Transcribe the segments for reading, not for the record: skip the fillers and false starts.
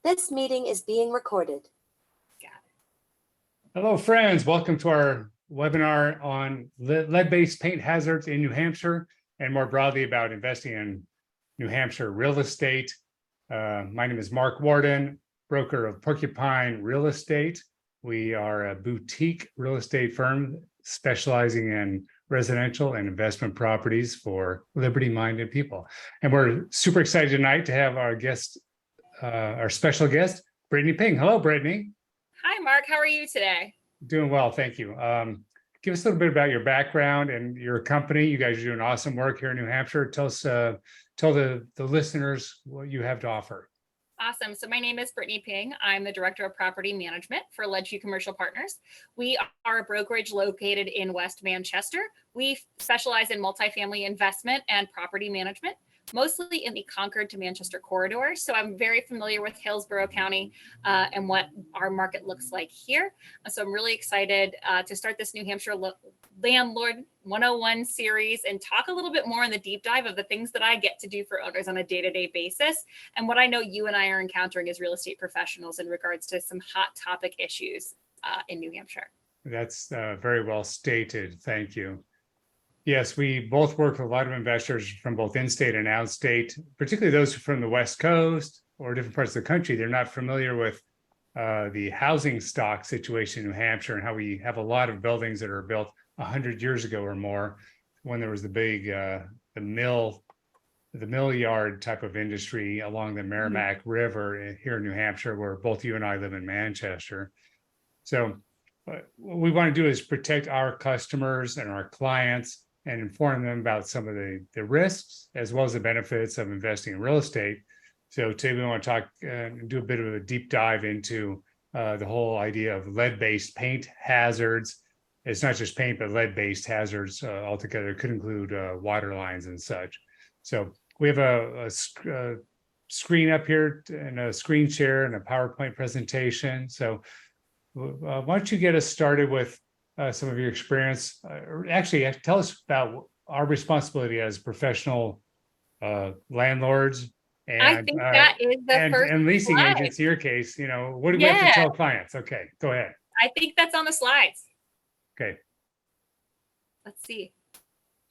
This meeting is being recorded. Hello, friends. Welcome to our webinar on lead-based paint hazards in New Hampshire and more broadly about investing in New Hampshire real estate. My name is Mark Warden, broker of Porcupine Real Estate. We are a boutique real estate firm specializing in residential and investment properties for liberty-minded people. And we're super excited tonight to have our guest, our special guest, Brittany Ping. Hello, Brittany. Hi, Mark. How are you today? Doing well, thank you. Give us a little bit about your background and your company. You guys are doing awesome work here in New Hampshire. Tell us, tell the listeners what you have to offer. Awesome. So my name is Brittany Ping. I'm the Director of Property Management for Ledgeview Commercial Partners. We are a brokerage located in West Manchester. We specialize in multifamily investment and property management, mostly in the Concord to Manchester corridor. So I'm very familiar with Hillsborough County and what our market looks like here. So I'm really excited to start this New Hampshire Landlord 101 series and talk a little bit more in the deep dive of the things that I get to do for owners on a day-to-day basis. And what I know you and I are encountering as real estate professionals in regards to some hot topic issues in New Hampshire. That's very well stated. Thank you. Yes, we both work with a lot of investors from both in-state and out-state, particularly those from the West Coast or different parts of the country. They're not familiar with the housing stock situation in New Hampshire and how we have a lot of buildings that are built 100 years ago or more, when there was the big the mill yard type of industry along the Merrimack River here in New Hampshire, where both you and I live in Manchester. So what we want to do is protect our customers and our clients and inform them about some of the risks as well as the benefits of investing in real estate. So today we want to talk and do a bit of a deep dive into the whole idea of lead-based paint hazards. It's not just paint, but lead-based hazards altogether. It could include water lines and such. So we have a screen up here and a screen share and a PowerPoint presentation. So why don't you get us started with some of your experience? Actually, tell us about our responsibility as professional landlords and I think that is the first and leasing slide. agents. In your case, you know, what do we have to tell clients? Okay, go ahead. I think that's on the slides. Okay. Let's see.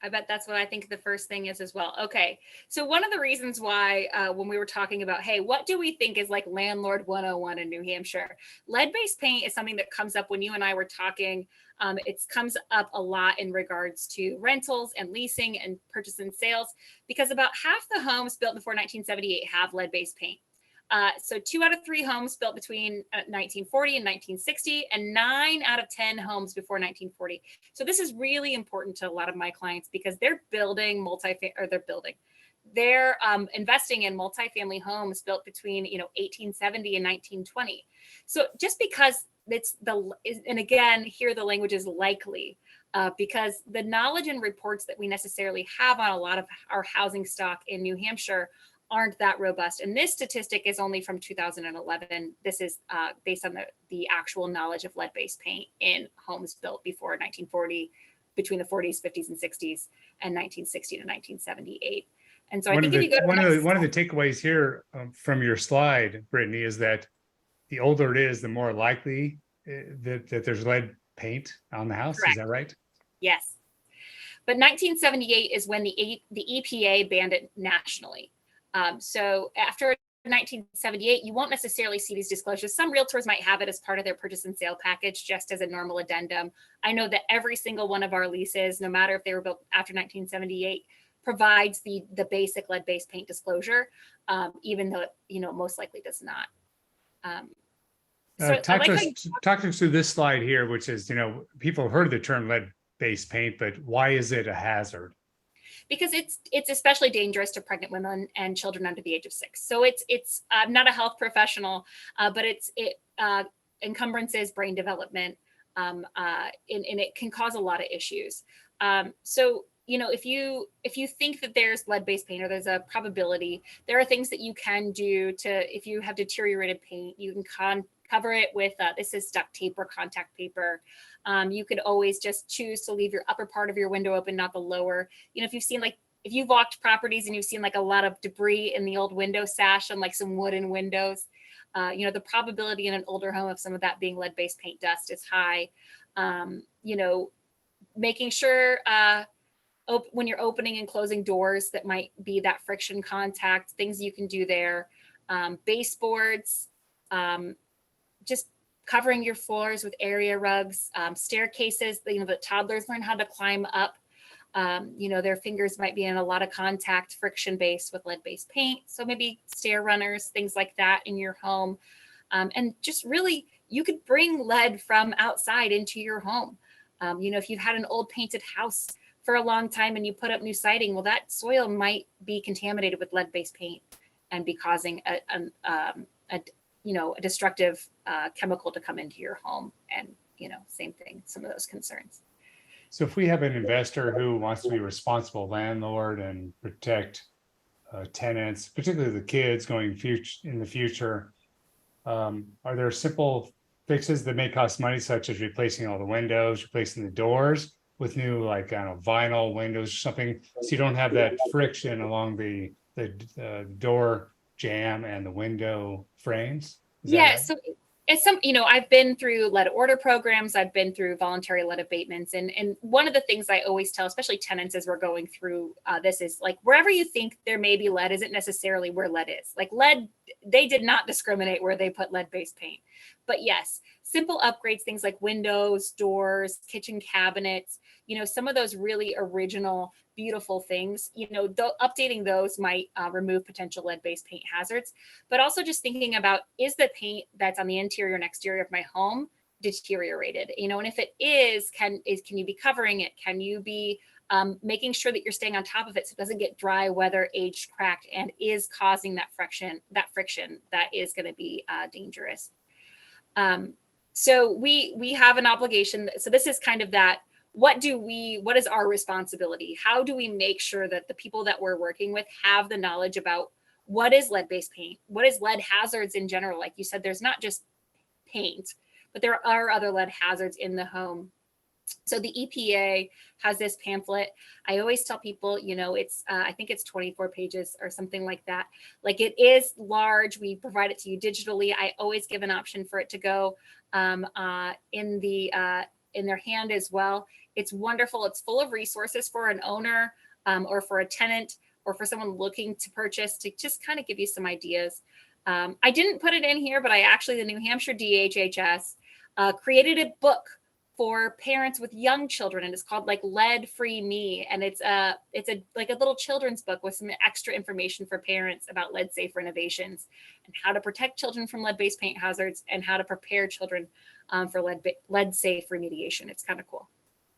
I bet that's what I think the first thing is as well. Okay. So one of the reasons why when we were talking about, hey, what do we think is like Landlord 101 in New Hampshire? Lead-based paint is something that comes up when you and I were talking. It comes up a lot in regards to rentals and leasing and purchase and sales, because about half the homes built before 1978 have lead-based paint. So 2 out of 3 homes built between 1940 and 1960, and 9 out of 10 homes before 1940. So this is really important to a lot of my clients because they're building they're investing in multifamily homes built between 1870 and 1920. So just because and again, here the language is likely, because the knowledge and reports that we necessarily have on a lot of our housing stock in New Hampshire aren't that robust. And this statistic is only from 2011. This is based on the actual knowledge of lead-based paint in homes built before 1940, between the 40s, 50s, and 60s, and 1960 to 1978. And so I think if you go to one of the takeaways here from your slide, Brittany, is that the older it is, the more likely that there's lead paint on the house. Correct. Is that right? Yes. But 1978 is when the EPA banned it nationally. So after 1978, you won't necessarily see these disclosures. Some realtors might have it as part of their purchase and sale package, just as a normal addendum. I know that every single one of our leases, no matter if they were built after 1978, provides the basic lead-based paint disclosure, even though it most likely does not. Talk us through this slide here, which is, people have heard the term lead-based paint, but why is it a hazard? Because it's especially dangerous to pregnant women and children under the age of 6. So it's not a health professional, but it encumbrances brain development, and it can cause a lot of issues. So if you think that there's lead-based paint or there's a probability, there are things that you can do if you have deteriorated paint. You can cover it with this is duct tape or contact paper. You could always just choose to leave your upper part of your window open, not the lower. If you've walked properties and you've seen like a lot of debris in the old window sash and like some wooden windows, The probability in an older home of some of that being lead-based paint dust is high. Making sure when you're opening and closing doors that might be that friction contact, things you can do there. Baseboards, just covering your floors with area rugs, staircases, the toddlers learn how to climb up. Their fingers might be in a lot of contact, friction based with lead-based paint. So maybe stair runners, things like that in your home. And just really, you could bring lead from outside into your home. If you've had an old painted house for a long time and you put up new siding, well, that soil might be contaminated with lead-based paint and be causing a destructive chemical to come into your home. And, same thing, some of those concerns. So if we have an investor who wants to be a responsible landlord and protect tenants, particularly the kids going in the future, are there simple fixes that may cost money, such as replacing all the windows, replacing the doors with new, like, I don't know, vinyl windows or something, so you don't have that friction along the door jamb and the window frames? Yeah, so it's I've been through lead order programs, I've been through voluntary lead abatements, and one of the things I always tell, especially tenants as we're going through this, is like, wherever you think there may be lead isn't necessarily where lead is. Like, lead, they did not discriminate where they put lead-based paint. But yes, simple upgrades, things like windows, doors, kitchen cabinets, some of those really original, beautiful things, updating those might remove potential lead-based paint hazards. But also just thinking about, is the paint that's on the interior and exterior of my home deteriorated? And if it is, can you be covering it? Can you be making sure that you're staying on top of it so it doesn't get dry, weather, aged, cracked, and is causing that friction that is going to be dangerous. So we have an obligation. So this is kind of that, what is our responsibility? How do we make sure that the people that we're working with have the knowledge about what is lead-based paint? What is lead hazards in general? Like you said, there's not just paint, but there are other lead hazards in the home. So the EPA has this pamphlet. I always tell people, it's, I think it's 24 pages or something like that. Like, it is large. We provide it to you digitally. I always give an option for it to go in their hand as well. It's wonderful. It's full of resources for an owner or for a tenant or for someone looking to purchase, to just kind of give you some ideas. I didn't put it in here, but the New Hampshire DHHS created a book for parents with young children, and it's called like Lead Free Me, and it's a little children's book with some extra information for parents about lead safe renovations and how to protect children from lead-based paint hazards and how to prepare children for lead safe remediation. It's kind of cool.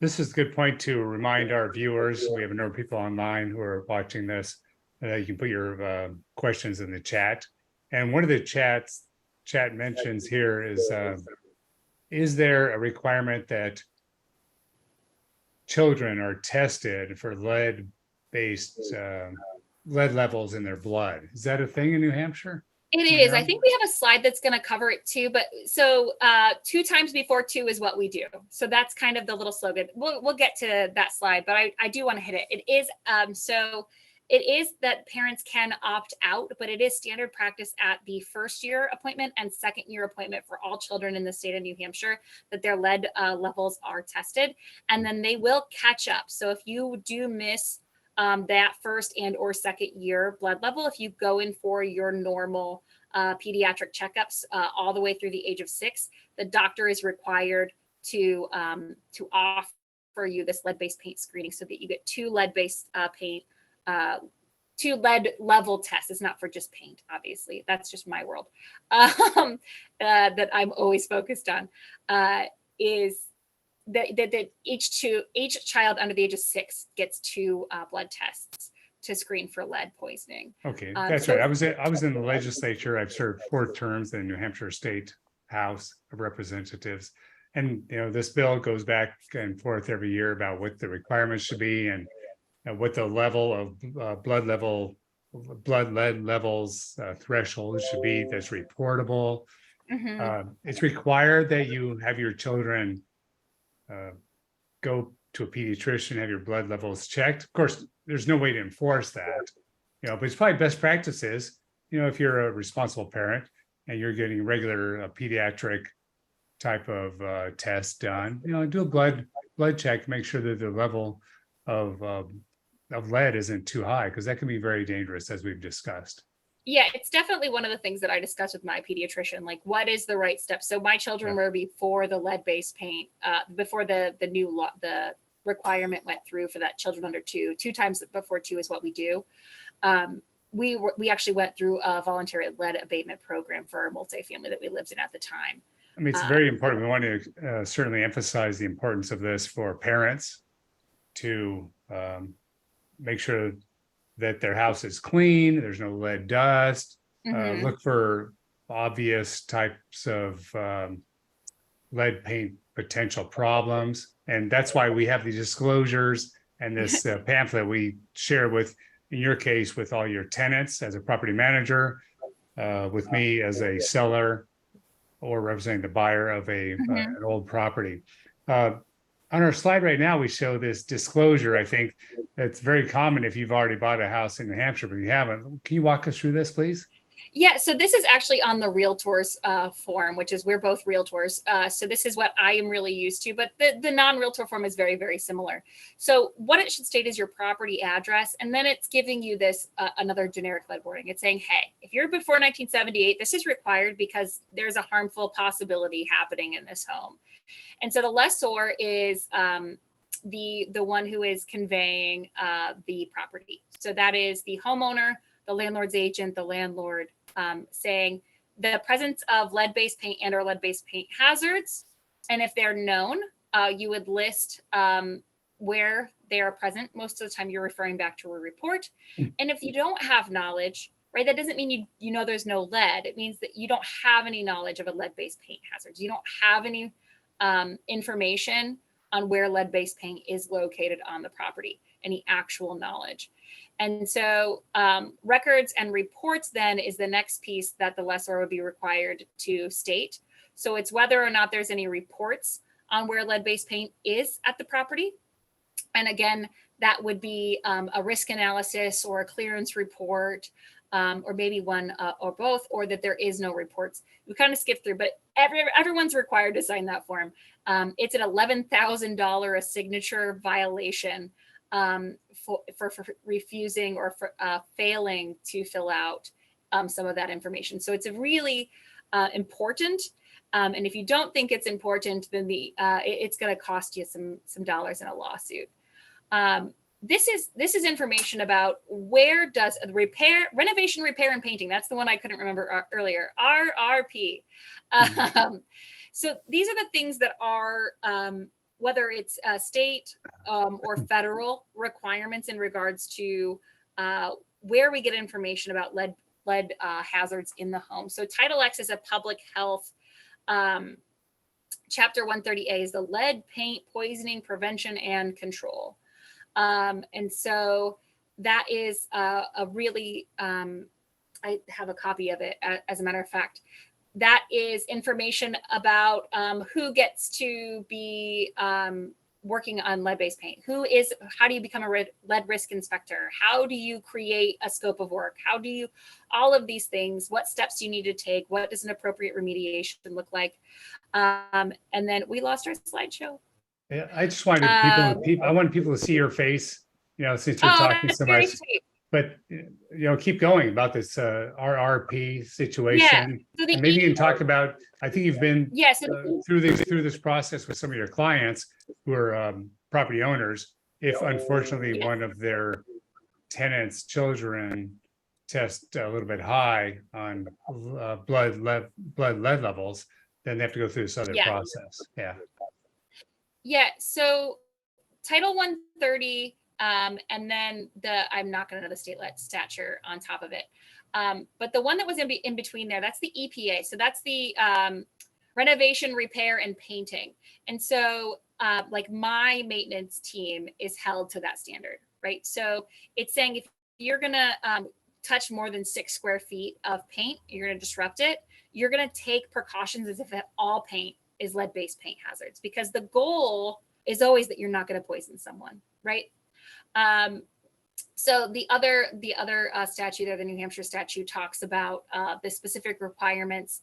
This is a good point to remind our viewers. We have a number of people online who are watching this. You can put your questions in the chat, and one of the chat mentions here is there a requirement that children are tested for lead-based lead levels in their blood? Is that a thing in New Hampshire? It is. I think we have a slide that's going to cover it too. But so 2 times before 2 is what we do. So that's kind of the little slogan. We'll get to that slide, but I do want to hit it. It is it is that parents can opt out, but it is standard practice at the first year appointment and second year appointment for all children in the state of New Hampshire that their lead levels are tested, and then they will catch up. So if you do miss that first and or second year blood level, if you go in for your normal pediatric checkups all the way through the age of 6, the doctor is required to offer you this lead-based paint screening so that you get 2 lead-based paint 2 lead level tests. It's not for just paint, obviously. That's just my world that I'm always focused on. Is that each child under the age of 6 gets 2 blood tests to screen for lead poisoning. Okay, that's right. I was in the legislature. I've served 4 terms in the New Hampshire State House of Representatives, and this bill goes back and forth every year about what the requirements should be and what the level of blood lead levels threshold should be that's reportable. Mm-hmm. It's required that you have your children go to a pediatrician, have your blood levels checked. Of course, there's no way to enforce that, but it's probably best practices. If you're a responsible parent, and you're getting regular pediatric type of test done, do a blood check, make sure that the level of lead isn't too high, because that can be very dangerous, as we've discussed. Yeah, it's definitely one of the things that I discuss with my pediatrician, like what is the right step. So my children were before the lead-based paint, before the new law, the requirement went through for that children under 2 times before 2 is what we do. We actually went through a voluntary lead abatement program for our multifamily that we lived in at the time. I mean, it's very important. We want to certainly emphasize the importance of this for parents to make sure that their house is clean, there's no lead dust. Look for obvious types of lead paint potential problems. And that's why we have these disclosures and this pamphlet we share with, in your case, with all your tenants as a property manager, with me as a seller or representing the buyer of an old property. On our slide right now, we show this disclosure. I think it's very common if you've already bought a house in New Hampshire, but you haven't. Can you walk us through this, please? Yeah, so this is actually on the realtors form, which is we're both realtors. So this is what I am really used to, but the non-realtor form is very, very similar. So what it should state is your property address, and then it's giving you this another generic lead warning. It's saying, hey, if you're before 1978, this is required because there's a harmful possibility happening in this home. And so the lessor is the one who is conveying the property. So that is the homeowner, the landlord's agent, the landlord, saying the presence of lead-based paint and or lead-based paint hazards. And if they're known, you would list where they are present. Most of the time you're referring back to a report. And if you don't have knowledge, right, that doesn't mean you know there's no lead. It means that you don't have any knowledge of a lead-based paint hazard. You don't have any information on where lead-based paint is located on the property, any actual knowledge. And so records and reports then is the next piece that the lessor would be required to state. So it's whether or not there's any reports on where lead-based paint is at the property. And again, that would be a risk analysis or a clearance report, or maybe one or both, or that there is no reports. We kind of skipped through, but everyone's required to sign that form. It's an $11,000 a signature violation for refusing or for failing to fill out some of that information. So it's a really important. And if you don't think it's important, then it's going to cost you some dollars in a lawsuit. This is information about where does renovation, repair, and painting. That's the one I couldn't remember earlier. RRP. So these are the things that are whether it's state or federal requirements in regards to where we get information about lead hazards in the home. So Title X is a public health. Chapter 130A is the lead paint poisoning prevention and control. And so that is a really, I have a copy of it, as a matter of fact. That is information about who gets to be working on lead-based paint. How do you become a lead risk inspector? How do you create a scope of work? All of these things, what steps do you need to take? What does an appropriate remediation look like? And then we lost our slideshow. Yeah, I just wanted I wanted people to see your face, since you're talking so much. Sweet. But keep going about this RRP situation. Yeah. So and maybe you can talk about. I think you've been through this process with some of your clients who are property owners. If unfortunately one of their tenants' children test a little bit high on blood lead levels, then they have to go through this other process. Yeah. Yeah. So Title 130. And then I'm not going to know the state statute on top of it. But the one that was in between there, that's the EPA. So that's the renovation, repair, and painting. And so like my maintenance team is held to that standard, right? So it's saying if you're going to touch more than 6 square feet of paint, you're going to disrupt it. You're going to take precautions as if all paint is lead-based paint hazards, because the goal is always that you're not going to poison someone, right? So the other statute, or the New Hampshire statute, talks about the specific requirements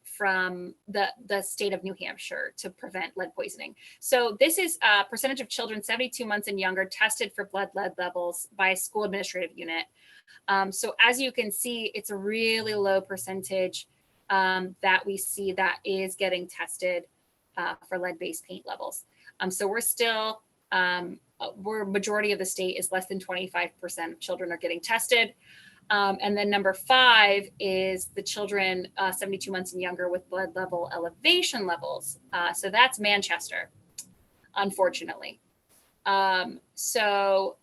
from the state of New Hampshire to prevent lead poisoning. So this is a percentage of children 72 months and younger tested for blood lead levels by a school administrative unit. So as you can see, it's a really low percentage that we see that is getting tested for lead-based paint levels. So we're still, majority of the state is less than 25% of children are getting tested. And then number 5 is the children 72 months and younger with blood level elevation levels. So that's Manchester, unfortunately. So,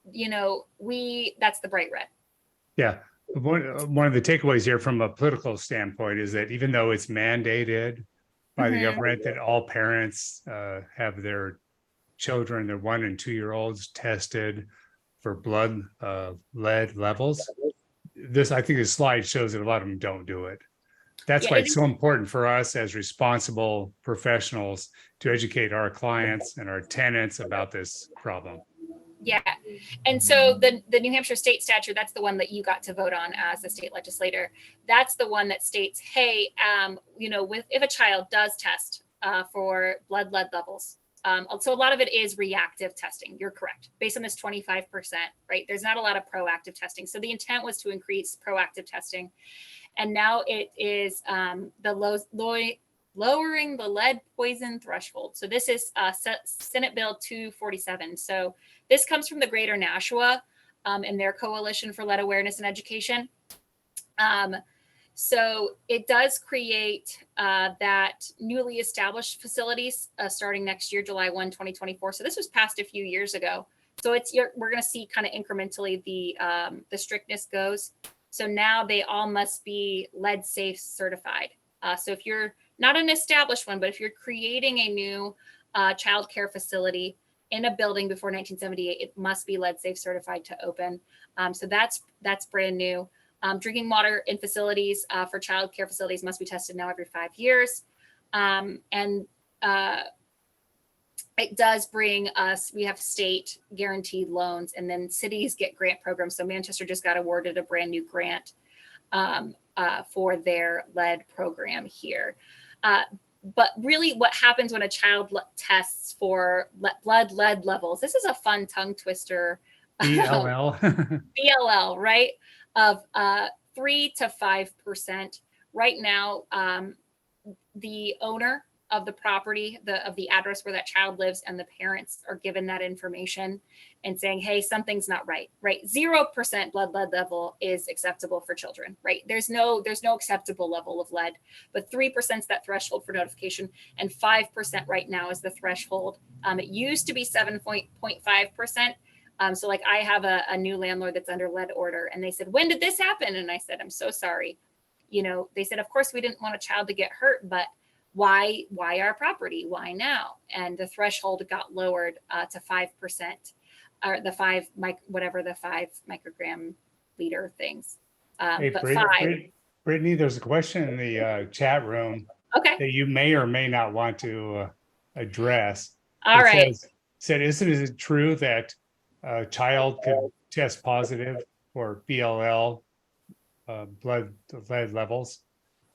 that's the bright red. Yeah. One of the takeaways here from a political standpoint is that even though it's mandated by the government that all parents have their children, their 1 and 2 year olds, tested for blood lead levels, I think this slide shows that a lot of them don't do it. That's why it's so important for us as responsible professionals to educate our clients and our tenants about this problem. Yeah. And so the New Hampshire state statute, that's the one that you got to vote on as a state legislator. That's the one that states, hey, if a child does test for blood lead levels. So a lot of it is reactive testing. You're correct. Based on this 25%, right? There's not a lot of proactive testing. So the intent was to increase proactive testing. And now it is lowering the lead poison threshold. So this is Senate Bill 247. So this comes from the Greater Nashua and their Coalition for Lead Awareness and Education. So it does create that newly established facilities starting next year, July 1, 2024. So this was passed a few years ago. So we're going to see kind of incrementally the strictness goes. So now they all must be lead safe certified. So if you're not an established one, but if you're creating a new child care facility in a building before 1978, it must be lead safe certified to open. So that's brand new. Drinking water in facilities for child care facilities must be tested now every 5 years. It does bring us, we have state guaranteed loans, and then cities get grant programs. So Manchester just got awarded a brand new grant for their lead program here. But really what happens when a child tests for blood lead levels, this is a fun tongue twister. BLL. BLL, right? Of 3 to 5%. Right now, the owner of the property, of the address where that child lives, and the parents are given that information and saying, hey, something's not right, right? 0% blood lead level is acceptable for children, right? There's no acceptable level of lead, but 3% is that threshold for notification, and 5% right now is the threshold. It used to be 7.5%. So like I have a new landlord that's under lead order, and they said, when did this happen? And I said, I'm so sorry. They said, of course we didn't want a child to get hurt, but why our property? Why now? And the threshold got lowered to 5%, or the 5 microgram liter things. Hey, But Brittany, there's a question in the chat room okay. that you may or may not want to address. All right. Said, is it true that a child could test positive for BLL blood lead levels,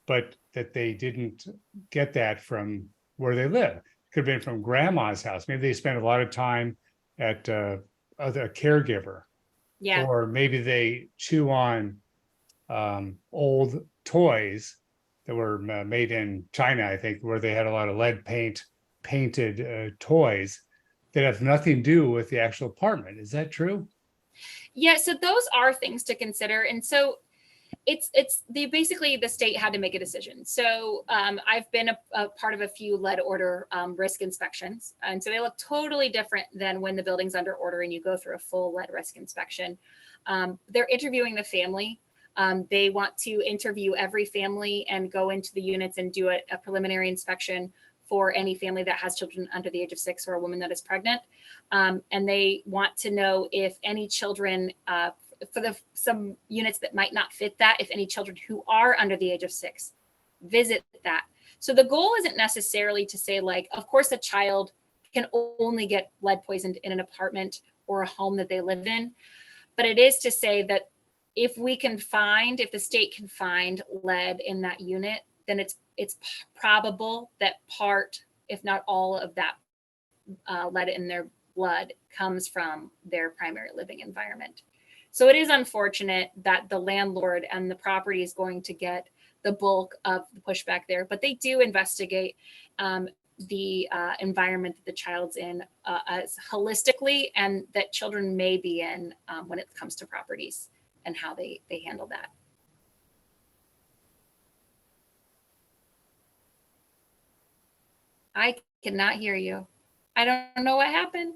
but that they didn't get that from where they live? Could have been from grandma's house. Maybe they spent a lot of time at a caregiver. Yeah. Or maybe they chew on old toys that were made in China, I think, where they had a lot of lead painted toys that have nothing to do with the actual apartment. Is that true? Yeah, so those are things to consider. And so basically the state had to make a decision. So I've been a part of a few lead order risk inspections. And so they look totally different than when the building's under order and you go through a full lead risk inspection. They're interviewing the family. They want to interview every family and go into the units and do a preliminary inspection for any family that has children under the age of 6 or a woman that is pregnant. And they want to know if any children, for some units that might not fit that, if any children who are under the age of 6 visit that. So the goal isn't necessarily to say, like, of course a child can only get lead poisoned in an apartment or a home that they live in. But it is to say that if the state can find lead in that unit, then it's probable that part, if not all of that lead in their blood comes from their primary living environment. So it is unfortunate that the landlord and the property is going to get the bulk of the pushback there, but they do investigate the environment that the child's in as holistically, and that children may be in when it comes to properties and how they handle that. I cannot hear you. I don't know what happened.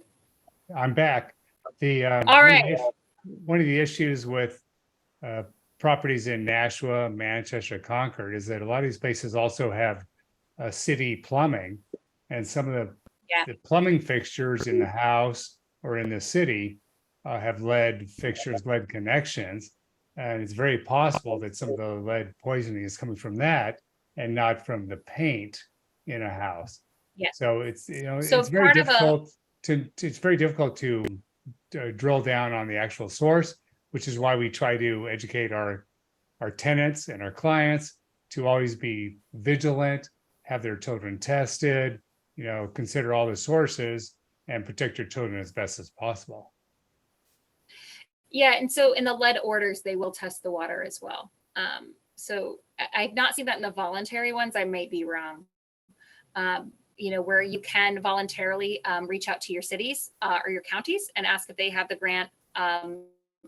I'm back. The All right. one of the issues with properties in Nashua, Manchester, Concord is that a lot of these places also have city plumbing, and some of the plumbing fixtures in the house or in the city have lead fixtures, lead connections, and it's very possible that some of the lead poisoning is coming from that and not from the paint in a house. Yeah. So it's So it's very part of difficult to drill down on the actual source, which is why we try to educate our tenants and our clients to always be vigilant, have their children tested, consider all the sources and protect your children as best as possible. Yeah, and so in the lead orders, they will test the water as well. So I've not seen that in the voluntary ones. I may be wrong. Where you can voluntarily reach out to your cities or your counties and ask if they have the grant,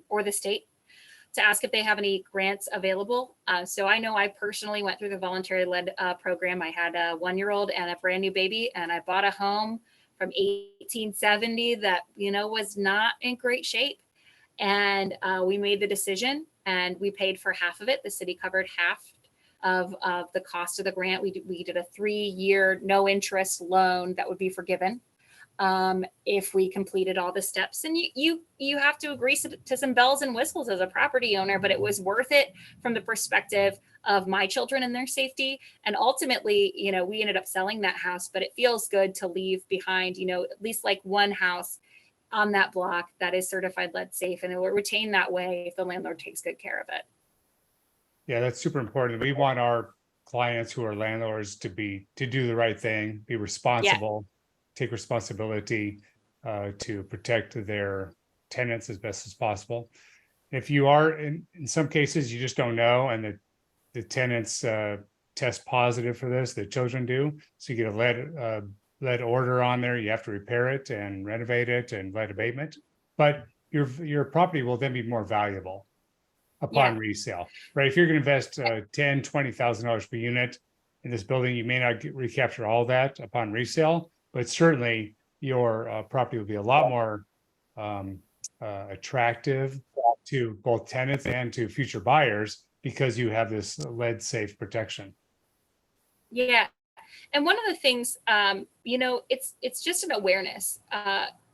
or the state to ask if they have any grants available. So I know I personally went through the voluntary lead program. I had a 1-year-old and a brand new baby, and I bought a home from 1870 that, was not in great shape. And we made the decision and we paid for half of it. The city covered half of the cost of the grant. We did a 3-year no interest loan that would be forgiven if we completed all the steps. And you have to agree to some bells and whistles as a property owner, but it was worth it from the perspective of my children and their safety. And ultimately, we ended up selling that house, but it feels good to leave behind, at least like one house on that block that is certified lead safe, and it will retain that way if the landlord takes good care of it. Yeah, that's super important. We want our clients who are landlords to do the right thing, be responsible, take responsibility to protect their tenants as best as possible. If you are in some cases, you just don't know, and the tenants test positive for this, the children do. So you get a lead order on there, you have to repair it and renovate it and lead abatement, but your property will then be more valuable upon resale, right? If you're going to invest $10,000, $20,000 per unit in this building, you may not recapture all that upon resale, but certainly your property will be a lot more attractive to both tenants and to future buyers because you have this lead safe protection. Yeah. And one of the things, it's just an awareness.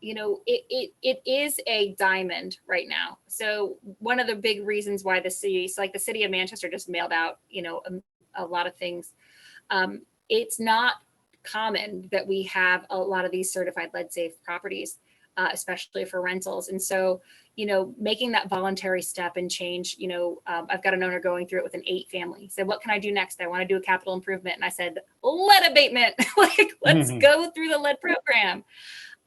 It is a diamond right now. So one of the big reasons why the city of Manchester just mailed out, a lot of things. It's not common that we have a lot of these certified lead safe properties, especially for rentals. And so, making that voluntary step and change, I've got an owner going through it with an 8 family. So what can I do next? I want to do a capital improvement. And I said, lead abatement, let's go through the lead program.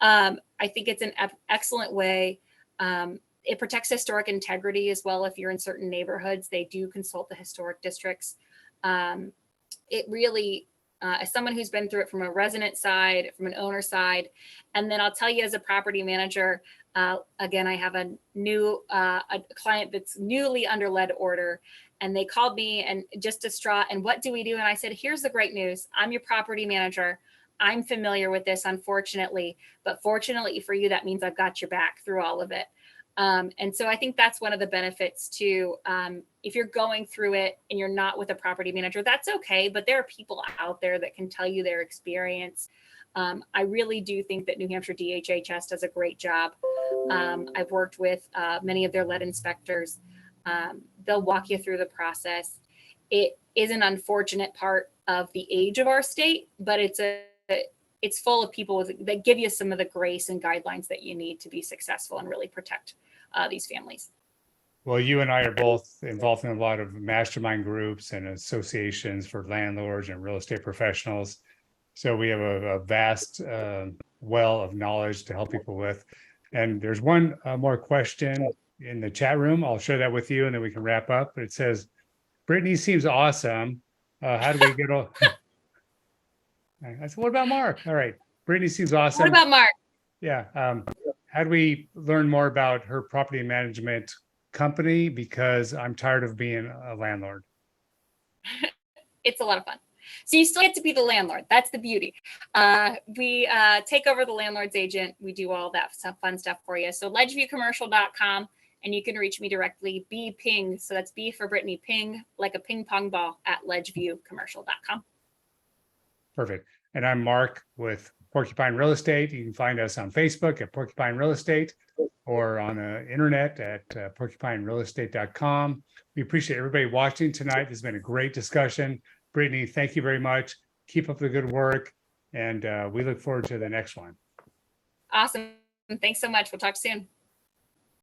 I think it's an excellent way. It protects historic integrity as well. If you're in certain neighborhoods, they do consult the historic districts. It really, as someone who's been through it from a resident side, from an owner side, and then I'll tell you as a property manager, again, I have a client that's newly under lead order, and they called me and just distraught. And what do we do? And I said, here's the great news. I'm your property manager. I'm familiar with this, unfortunately, but fortunately for you, that means I've got your back through all of it. And so I think that's one of the benefits too. If you're going through it and you're not with a property manager, that's okay. But there are people out there that can tell you their experience. I really do think that New Hampshire DHHS does a great job. I've worked with many of their lead inspectors. They'll walk you through the process. It is an unfortunate part of the age of our state, but it's it's full of people that give you some of the grace and guidelines that you need to be successful and really protect these families. Well, you and I are both involved in a lot of mastermind groups and associations for landlords and real estate professionals. So we have a vast well of knowledge to help people with. And there's one more question in the chat room. I'll share that with you and then we can wrap up. But it says, Brittany seems awesome. How do we get all? I said, what about Mark? All right. Brittany seems awesome. What about Mark? Yeah. How do we learn more about her property management company? Because I'm tired of being a landlord. It's a lot of fun. So you still get to be the landlord. That's the beauty. We take over the landlord's agent. We do all that fun stuff for you. So ledgeviewcommercial.com, and you can reach me directly. B Ping. So that's B for Brittany, Ping, like a ping pong ball, at ledgeviewcommercial.com. Perfect. And I'm Mark with Porcupine Real Estate. You can find us on Facebook at Porcupine Real Estate or on the internet at porcupinerealestate.com. We appreciate everybody watching tonight. This has been a great discussion. Brittany, thank you very much. Keep up the good work. And we look forward to the next one. Awesome. Thanks so much. We'll talk soon.